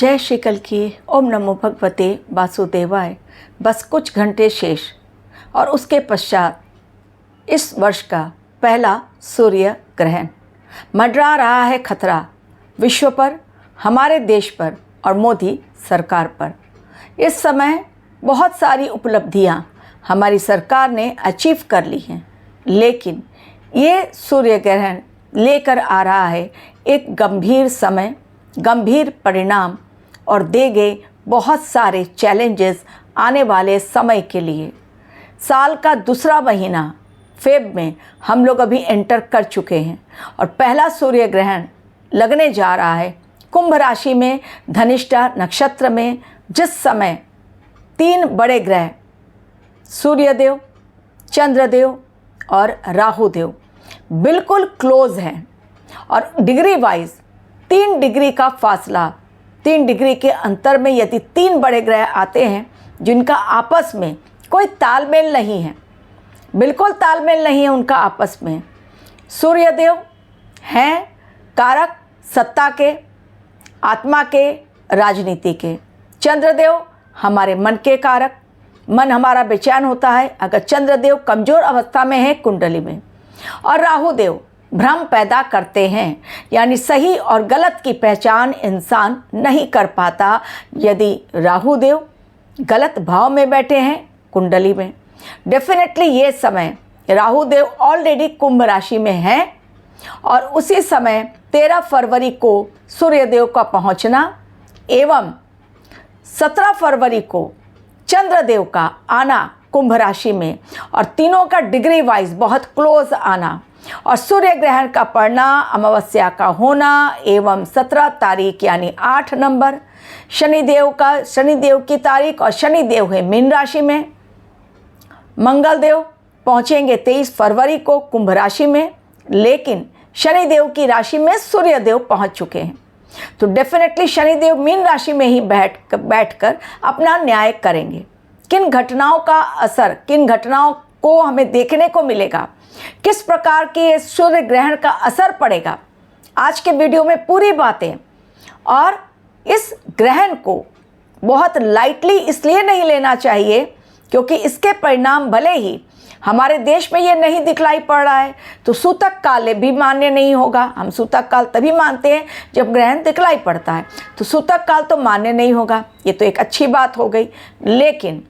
जय श्री कल की। ओम नमो भगवते वासुदेवाय। बस कुछ घंटे शेष और उसके पश्चात इस वर्ष का पहला सूर्य ग्रहण मंडरा रहा है खतरा विश्व पर, हमारे देश पर और मोदी सरकार पर। इस समय बहुत सारी उपलब्धियां हमारी सरकार ने अचीव कर ली हैं, लेकिन ये सूर्य ग्रहण लेकर आ रहा है एक गंभीर समय, गंभीर परिणाम और देंगे बहुत सारे चैलेंजेस आने वाले समय के लिए। साल का दूसरा महीना फेब में हम लोग अभी एंटर कर चुके हैं और पहला सूर्य ग्रहण लगने जा रहा है कुंभ राशि में, धनिष्ठा नक्षत्र में, जिस समय तीन बड़े ग्रह सूर्यदेव, चंद्रदेव और राहुदेव बिल्कुल क्लोज हैं और डिग्री वाइज 3 डिग्री का फासला, 3 डिग्री के अंतर में यदि 3 बड़े ग्रह आते हैं जिनका आपस में कोई तालमेल नहीं है, बिल्कुल तालमेल नहीं है उनका आपस में। सूर्यदेव हैं कारक सत्ता के, आत्मा के, राजनीति के। चंद्रदेव हमारे मन के कारक, मन हमारा बेचैन होता है अगर चंद्रदेव कमज़ोर अवस्था में है कुंडली में। और राहुदेव भ्रम पैदा करते हैं, यानी सही और गलत की पहचान इंसान नहीं कर पाता यदि राहुदेव गलत भाव में बैठे हैं कुंडली में। डेफिनेटली ये समय राहुदेव ऑलरेडी कुंभ राशि में हैं और उसी समय 13 फरवरी को सूर्यदेव का पहुंचना एवं 17 फरवरी को चंद्रदेव का आना कुंभ राशि में और तीनों का डिग्री वाइज बहुत क्लोज आना और सूर्य ग्रहण का पड़ना, अमावस्या का होना एवं 17 तारीख यानी 8 नंबर शनिदेव की तारीख और शनिदेव है मीन राशि में। मंगलदेव पहुंचेंगे 23 फरवरी को कुंभ राशि में, लेकिन शनिदेव की राशि में सूर्यदेव पहुंच चुके हैं। तो डेफिनेटली शनिदेव मीन राशि में ही बैठकर अपना न्याय करेंगे। किन घटनाओं का असर, किन घटनाओं को हमें देखने को मिलेगा, किस प्रकार के सूर्य ग्रहण का असर पड़ेगा, आज के वीडियो में पूरी बातें। और इस ग्रहण को बहुत लाइटली इसलिए नहीं लेना चाहिए क्योंकि इसके परिणाम भले ही हमारे देश में ये नहीं दिखलाई पड़ रहा है तो सूतक काल भी मान्य नहीं होगा। हम सूतक काल तभी मानते हैं जब ग्रहण दिखलाई पड़ता है, तो सूतक काल तो मान्य नहीं होगा। ये तो एक अच्छी बात हो गई, लेकिन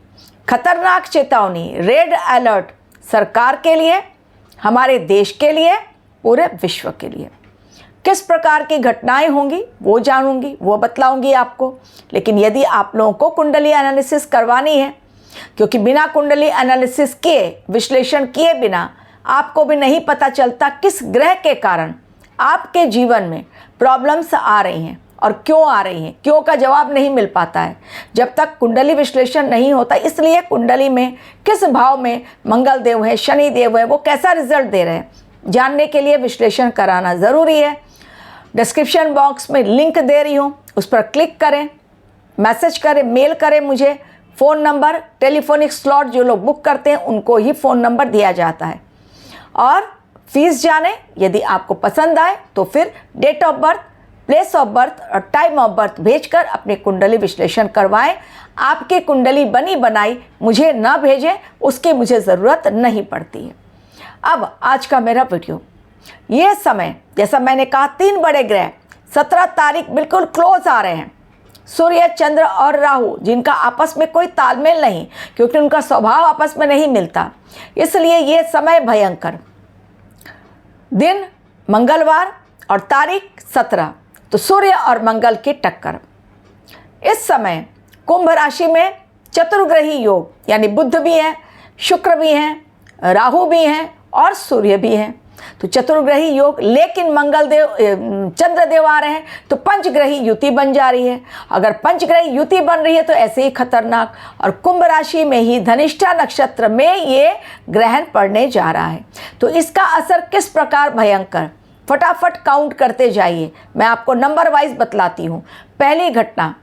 खतरनाक चेतावनी, रेड अलर्ट सरकार के लिए, हमारे देश के लिए, पूरे विश्व के लिए। किस प्रकार की घटनाएं होंगी वो जानूंगी, वो बतलाऊंगी आपको। लेकिन यदि आप लोगों को कुंडली एनालिसिस करवानी है, क्योंकि बिना कुंडली एनालिसिस किए, विश्लेषण किए बिना आपको भी नहीं पता चलता किस ग्रह के कारण आपके जीवन में प्रॉब्लम्स आ रही हैं और क्यों आ रही हैं, क्यों का जवाब नहीं मिल पाता है जब तक कुंडली विश्लेषण नहीं होता। इसलिए कुंडली में किस भाव में मंगल देव है, शनि देव है, वो कैसा रिजल्ट दे रहे हैं, जानने के लिए विश्लेषण कराना ज़रूरी है। डिस्क्रिप्शन बॉक्स में लिंक दे रही हूँ, उस पर क्लिक करें, मैसेज करें, मेल करें मुझे। फ़ोन नंबर, टेलीफोनिक स्लॉट जो लोग बुक करते हैं उनको ही फ़ोन नंबर दिया जाता है। और फीस जाने, यदि आपको पसंद आए तो फिर date of birth, place of birth और टाइम ऑफ बर्थ भेजकर अपने कुंडली विश्लेषण करवाएं। आपकी कुंडली बनी बनाई मुझे ना भेजें, उसकी मुझे ज़रूरत नहीं पड़ती है। अब आज का मेरा वीडियो, ये समय जैसा मैंने कहा 3 बड़े ग्रह 17 तारीख बिल्कुल क्लोज आ रहे हैं, सूर्य, चंद्र और राहु, जिनका आपस में कोई तालमेल नहीं क्योंकि उनका स्वभाव आपस में नहीं मिलता, इसलिए ये समय भयंकर। दिन मंगलवार और तारीख 17, तो सूर्य और मंगल की टक्कर। इस समय कुंभ राशि में चतुर्ग्रही योग, यानी बुध भी हैं, शुक्र भी हैं, राहु भी हैं और सूर्य भी हैं, तो चतुर्ग्रही योग। लेकिन मंगलदेव, चंद्रदेव आ रहे हैं तो पंचग्रही युति बन जा रही है। अगर पंचग्रही युति बन रही है तो ऐसे ही खतरनाक। और कुंभ राशि में ही धनिष्ठा नक्षत्र में ये ग्रहण पड़ने जा रहा है, तो इसका असर किस प्रकार भयंकर, फटाफट काउंट करते जाइए, मैं आपको नंबर वाइज बतलाती हूँ। पहली घटना,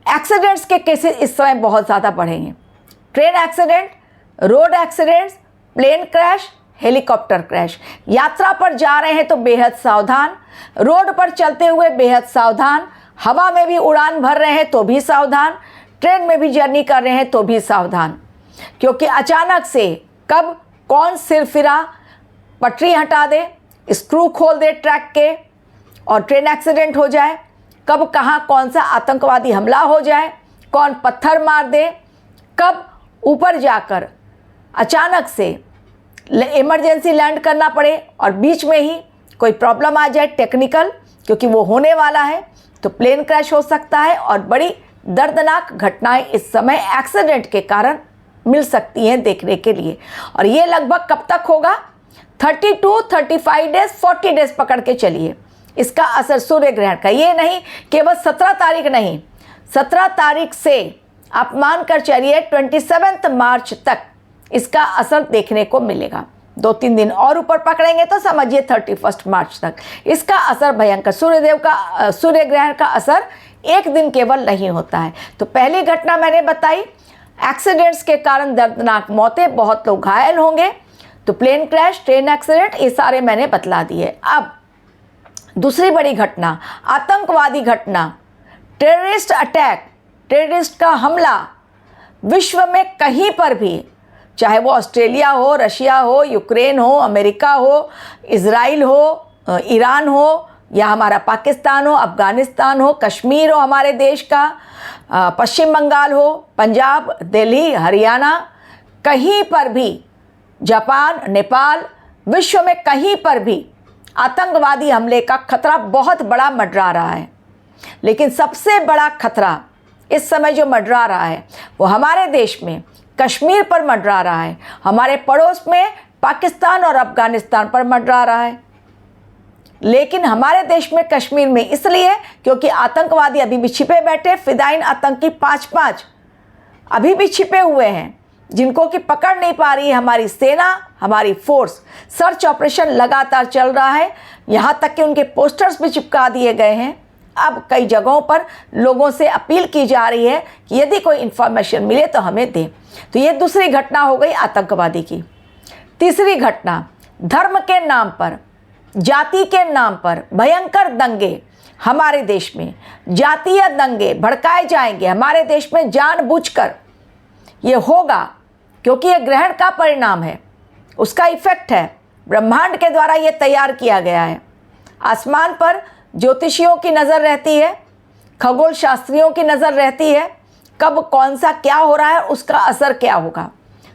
एक्सीडेंट्स के केसेस इस समय बहुत ज़्यादा बढ़ेंगे। Train accident, road accidents, plane crash, helicopter crash. यात्रा पर जा रहे हैं तो बेहद सावधान, रोड पर चलते हुए बेहद सावधान, हवा में भी उड़ान भर रहे हैं तो भी सावधान, ट्रेन में भी जर्नी कर रहे हैं तो भी सावधान, क्योंकि अचानक से कब कौन सिरफिरा पटरी हटा दे, स्क्रू खोल दे ट्रैक के और ट्रेन एक्सीडेंट हो जाए, कब कहाँ कौन सा आतंकवादी हमला हो जाए, कौन पत्थर मार दे, कब ऊपर जाकर अचानक से इमरजेंसी लैंड करना पड़े और बीच में ही कोई प्रॉब्लम आ जाए टेक्निकल, क्योंकि वो होने वाला है, तो प्लेन क्रैश हो सकता है और बड़ी दर्दनाक घटनाएं इस समय एक्सीडेंट के कारण मिल सकती हैं देखने के लिए। और ये लगभग कब तक होगा? 32, 35 डेज, 40 डेज पकड़ के चलिए इसका असर सूर्य ग्रहण का। ये नहीं केवल 17 तारीख नहीं, 17 तारीख से आप मान कर चलिए 27 मार्च तक इसका असर देखने को मिलेगा। 2-3 दिन और ऊपर पकड़ेंगे तो समझिए 31 मार्च तक इसका असर भयंकर। सूर्य ग्रहण का असर एक दिन केवल नहीं होता है। तो पहली घटना मैंने बताई, एक्सीडेंट्स के कारण दर्दनाक मौतें, बहुत लोग घायल होंगे, तो प्लेन क्रैश, ट्रेन एक्सीडेंट, ये सारे मैंने बतला दिए। अब दूसरी बड़ी घटना, आतंकवादी घटना, टेररिस्ट अटैक, टेररिस्ट का हमला विश्व में कहीं पर भी, चाहे वो ऑस्ट्रेलिया हो, रशिया हो, यूक्रेन हो, अमेरिका हो, इज़राइल हो, ईरान हो, या हमारा पाकिस्तान हो, अफ़गानिस्तान हो, कश्मीर हो हमारे देश का, पश्चिम बंगाल हो, पंजाब, दिल्ली, हरियाणा, कहीं पर भी, जापान, नेपाल, विश्व में कहीं पर भी आतंकवादी हमले का खतरा बहुत बड़ा मंडरा रहा है। लेकिन सबसे बड़ा खतरा इस समय जो मंडरा रहा है वो हमारे देश में कश्मीर पर मंडरा रहा है, हमारे पड़ोस में पाकिस्तान और अफ़गानिस्तान पर मंडरा रहा है। लेकिन हमारे देश में कश्मीर में इसलिए क्योंकि आतंकवादी अभी भी छिपे बैठे, फिदाइन आतंकी 5 अभी भी छिपे हुए हैं, जिनको कि पकड़ नहीं पा रही है हमारी सेना, हमारी फोर्स। सर्च ऑपरेशन लगातार चल रहा है, यहाँ तक कि उनके पोस्टर्स भी चिपका दिए गए हैं। अब कई जगहों पर लोगों से अपील की जा रही है कि यदि कोई इन्फॉर्मेशन मिले तो हमें दें। तो ये दूसरी घटना हो गई आतंकवादी की। तीसरी घटना, धर्म के नाम पर, जाति के नाम पर भयंकर दंगे हमारे देश में, जातीय दंगे भड़काए जाएंगे हमारे देश में जानबूझकर। ये होगा क्योंकि ये ग्रहण का परिणाम है, उसका इफेक्ट है, ब्रह्मांड के द्वारा ये तैयार किया गया है। आसमान पर ज्योतिषियों की नज़र रहती है, खगोल शास्त्रियों की नज़र रहती है, कब कौन सा क्या हो रहा है, उसका असर क्या होगा।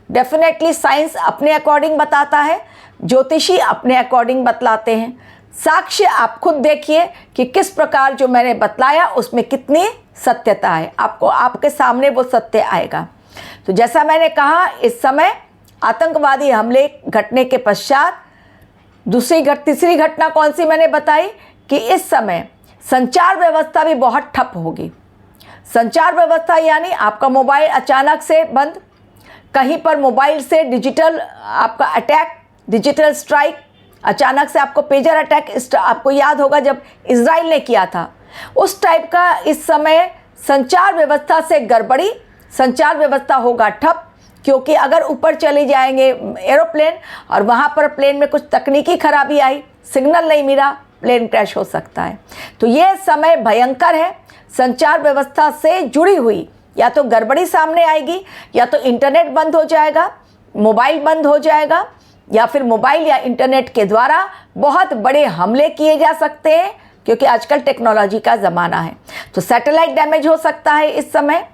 डेफिनेटली साइंस अपने अकॉर्डिंग बताता है, ज्योतिषी अपने अकॉर्डिंग बतलाते हैं। साक्ष्य आप खुद देखिए कि किस प्रकार जो मैंने बतलाया उसमें कितनी सत्यता है, आपको आपके सामने वो सत्य आएगा। तो जैसा मैंने कहा, इस समय आतंकवादी हमले घटने के पश्चात तीसरी घटना कौन सी मैंने बताई कि इस समय संचार व्यवस्था भी बहुत ठप होगी। संचार व्यवस्था यानी आपका मोबाइल अचानक से बंद, कहीं पर मोबाइल से डिजिटल आपका अटैक, डिजिटल स्ट्राइक, अचानक से आपको पेजर अटैक, आपको याद होगा जब इजराइल ने किया था, उस टाइप का इस समय संचार व्यवस्था से गड़बड़ी, संचार व्यवस्था होगा ठप। क्योंकि अगर ऊपर चले जाएंगे एरोप्लेन और वहाँ पर प्लेन में कुछ तकनीकी खराबी आई, सिग्नल नहीं मिला, प्लेन क्रैश हो सकता है। तो ये समय भयंकर है। संचार व्यवस्था से जुड़ी हुई या तो गड़बड़ी सामने आएगी, या तो इंटरनेट बंद हो जाएगा, मोबाइल बंद हो जाएगा, या फिर मोबाइल या इंटरनेट के द्वारा बहुत बड़े हमले किए जा सकते हैं, क्योंकि आजकल टेक्नोलॉजी का ज़माना है। तो सैटेलाइट डैमेज हो सकता है इस समय।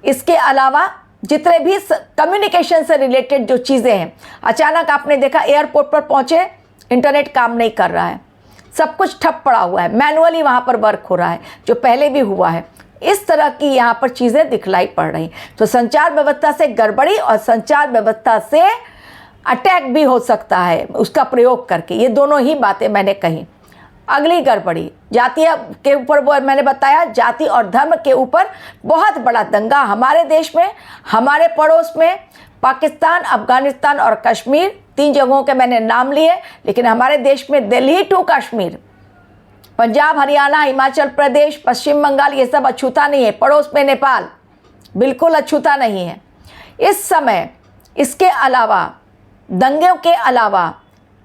इसके अलावा जितने भी कम्युनिकेशन से रिलेटेड जो चीज़ें हैं, अचानक आपने देखा एयरपोर्ट पर पहुँचे, इंटरनेट काम नहीं कर रहा है, सब कुछ ठप पड़ा हुआ है, मैनुअली वहाँ पर वर्क हो रहा है, जो पहले भी हुआ है। इस तरह की यहाँ पर चीज़ें दिखलाई पड़ रही। तो संचार व्यवस्था से गड़बड़ी और संचार व्यवस्था से अटैक भी हो सकता है उसका प्रयोग करके, ये दोनों ही बातें मैंने कही। अगली गड़बड़ी जातीय के ऊपर, वो मैंने बताया जाति और धर्म के ऊपर बहुत बड़ा दंगा हमारे देश में, हमारे पड़ोस में, पाकिस्तान, अफ़गानिस्तान और कश्मीर, 3 जगहों के मैंने नाम लिए। लेकिन हमारे देश में दिल्ली टू कश्मीर, पंजाब, हरियाणा, हिमाचल प्रदेश, पश्चिम बंगाल, ये सब अछूता नहीं है। पड़ोस में नेपाल बिल्कुल अछूता नहीं है इस समय। इसके अलावा दंगों के अलावा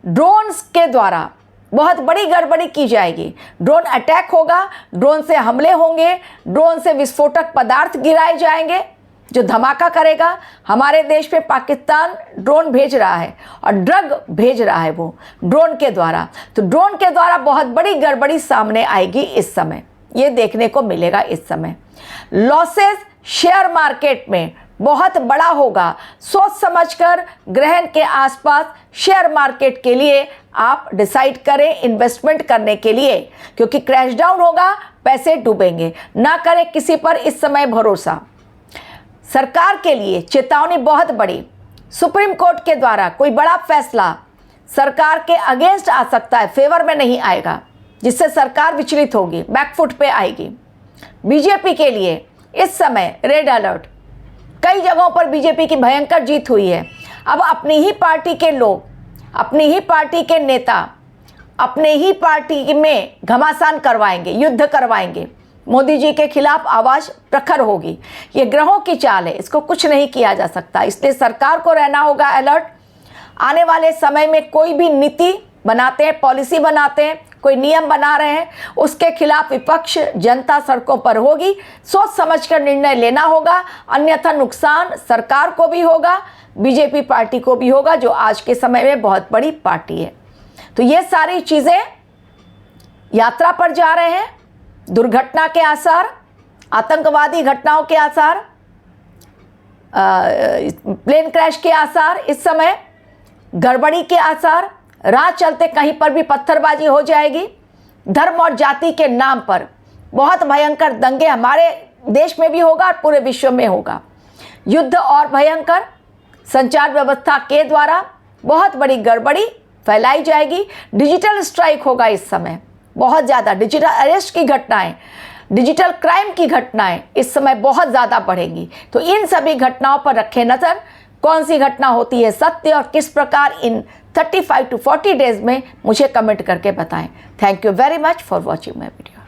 ड्रोन्स के द्वारा बहुत बड़ी गड़बड़ी की जाएगी। ड्रोन अटैक होगा, ड्रोन से हमले होंगे, ड्रोन से विस्फोटक पदार्थ गिराए जाएंगे जो धमाका करेगा। हमारे देश पे पाकिस्तान ड्रोन भेज रहा है और ड्रग भेज रहा है वो ड्रोन के द्वारा। तो ड्रोन के द्वारा बहुत बड़ी गड़बड़ी सामने आएगी इस समय, ये देखने को मिलेगा इस समय। लॉसेस शेयर मार्केट में बहुत बड़ा होगा। सोच समझकर ग्रहण के आसपास शेयर मार्केट के लिए आप डिसाइड करें इन्वेस्टमेंट करने के लिए, क्योंकि क्रैश डाउन होगा, पैसे डूबेंगे। ना करें किसी पर इस समय भरोसा। सरकार के लिए चेतावनी बहुत बड़ी। सुप्रीम कोर्ट के द्वारा कोई बड़ा फैसला सरकार के अगेंस्ट आ सकता है, फेवर में नहीं आएगा, जिससे सरकार विचलित होगी, बैकफुट पे आएगी। बीजेपी के लिए इस समय रेड अलर्ट। कई जगहों पर बीजेपी की भयंकर जीत हुई है। अब अपनी ही पार्टी के लोग, अपनी ही पार्टी के नेता अपने ही पार्टी में घमासान करवाएंगे, युद्ध करवाएंगे। मोदी जी के खिलाफ आवाज़ प्रखर होगी। ये ग्रहों की चाल है, इसको कुछ नहीं किया जा सकता। इसलिए सरकार को रहना होगा अलर्ट। आने वाले समय में कोई भी नीति बनाते हैं, पॉलिसी बनाते हैं, कोई नियम बना रहे हैं, उसके खिलाफ विपक्ष, जनता सड़कों पर होगी। सोच समझकर निर्णय लेना होगा, अन्यथा नुकसान सरकार को भी होगा, बीजेपी पार्टी को भी होगा, जो आज के समय में बहुत बड़ी पार्टी है। तो ये सारी चीज़ें यात्रा पर जा रहे हैं। दुर्घटना के आसार, आतंकवादी घटनाओं के आसार, प्लेन क्रैश के आसार, इस समय गड़बड़ी के आसार, राह चलते कहीं पर भी पत्थरबाजी हो जाएगी। धर्म और जाति के नाम पर बहुत भयंकर दंगे हमारे देश में भी होगा और पूरे विश्व में होगा। युद्ध और भयंकर संचार व्यवस्था के द्वारा बहुत बड़ी गड़बड़ी फैलाई जाएगी। डिजिटल स्ट्राइक होगा इस समय, बहुत ज़्यादा डिजिटल अरेस्ट की घटनाएं, डिजिटल क्राइम की घटनाएं इस समय बहुत ज़्यादा बढ़ेंगी। तो इन सभी घटनाओं पर रखें नज़र। कौन सी घटना होती है सत्य और किस प्रकार इन 35 to 40 डेज में मुझे कमेंट करके बताएं। Thank you very much for watching my video.